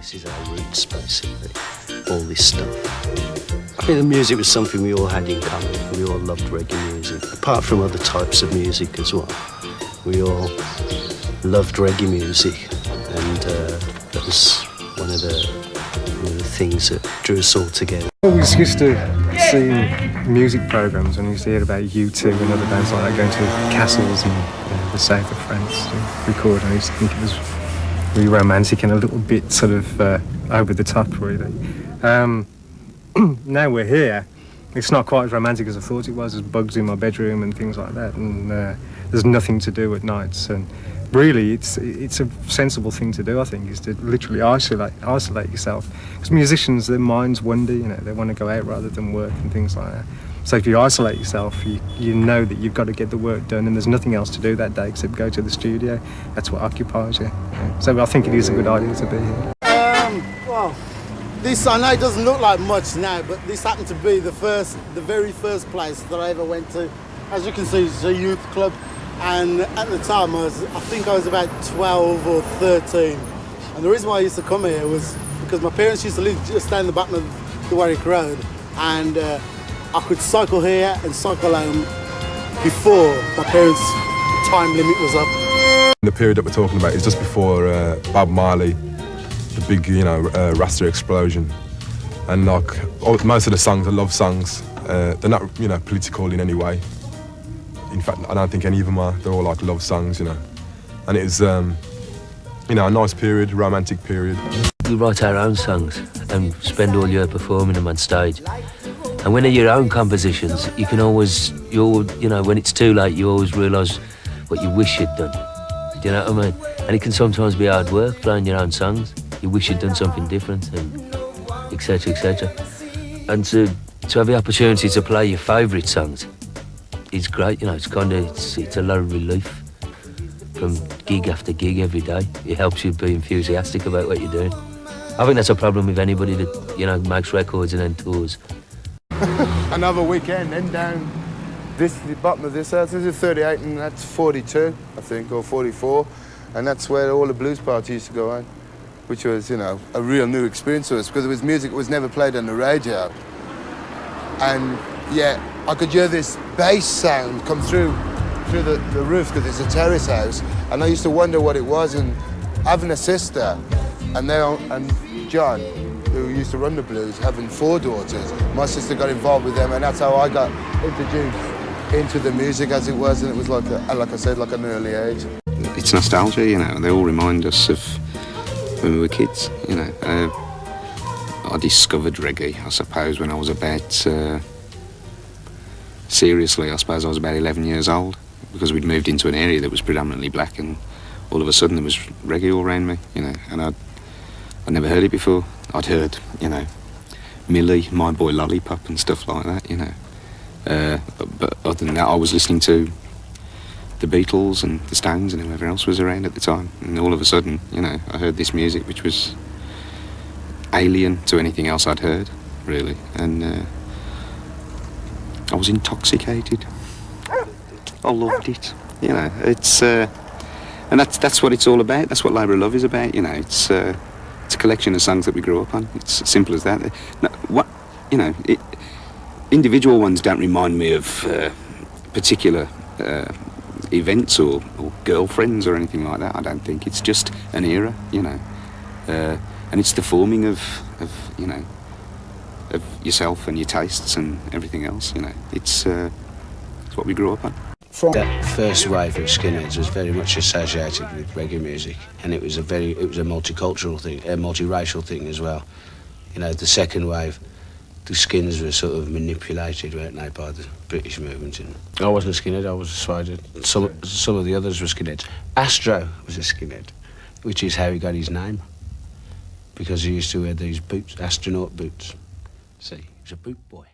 This is our roots, basically, all this stuff. I think the music was something we all had in common. We all loved reggae music, apart from other types of music as well. We all loved reggae music, and that was one of the things that drew us all together. I always used to see music programmes when you used to hear about U2 and other bands like that going to castles in the south of France to record. I used to think it was really romantic and a little bit sort of over the top, really. Now we're here, it's not quite as romantic as I thought it was. There's bugs in my bedroom and things like that, and there's nothing to do at nights. And really, it's a sensible thing to do, I think, is to literally isolate yourself. Because musicians, their minds wander, you know, they want to go out rather than work and things like that. So if you isolate yourself, you know that you've got to get the work done, and there's nothing else to do that day except go to the studio. That's what occupies you. Yeah. So I think it is a good idea to be here. Well, this, I know it doesn't look like much now, but this happened to be the very first place that I ever went to. As you can see, it's a youth club, and at the time I think I was about 12 or 13. And the reason why I used to come here was because my parents used to live just down the bottom of the Warwick Road, and I could cycle here and cycle home before my parents' time limit was up. The period that we're talking about is just before Bob Marley, the big, Rasta explosion, and like most of the songs are love songs. They're not, political in any way. In fact, I don't think any of them are. They're all like love songs, and it was, a nice period, romantic period. We write our own songs and spend all year performing them on stage. And when they're your own compositions, you can always, when it's too late, you always realise what you wish you'd done. Do you know what I mean? And it can sometimes be hard work playing your own songs. You wish you'd done something different, and etc., etc. And to have the opportunity to play your favourite songs is great. It's it's a lot of relief from gig after gig every day. It helps you be enthusiastic about what you're doing. I think that's a problem with anybody that makes records and then tours. Another weekend, then down the bottom of this house. This is 38 and that's 42, I think, or 44, and that's where all the blues parties used to go on, which was, a real new experience to us because it was music that was never played on the radio. And yeah, I could hear this bass sound come through the roof because it's a terrace house, and I used to wonder what it was. And having a sister, and John, who used to run the blues, having 4 daughters, my sister got involved with them, and that's how I got introduced into the music as it was, and it was like I said, like an early age. It's nostalgia, they all remind us of when we were kids, I discovered reggae, I suppose, when I was about, seriously, I suppose I was about 11 years old, because we'd moved into an area that was predominantly black, and all of a sudden there was reggae all around me, and I'd never heard it before. I'd heard, Millie, My Boy Lollipop and stuff like that, but other than that, I was listening to the Beatles and the Stones and whoever else was around at the time, and all of a sudden, I heard this music which was alien to anything else I'd heard, really, and I was intoxicated. I loved it, it's, and that's what it's all about. That's what Labour of Love is about, It's a collection of songs that we grew up on. It's as simple as that. Individual ones don't remind me of particular events or girlfriends or anything like that. I don't think. It's just an era, and it's the forming of yourself and your tastes and everything else. It's what we grew up on. That first wave of skinheads was very much associated with reggae music, and it was a multicultural thing, a multiracial thing as well. The second wave, the skins were sort of manipulated, weren't they, by the British movement. And I wasn't a skinhead, I was a spider. Some of the others were skinheads. Astro was a skinhead, which is how he got his name, because he used to wear these boots, astronaut boots. See, he was a boot boy.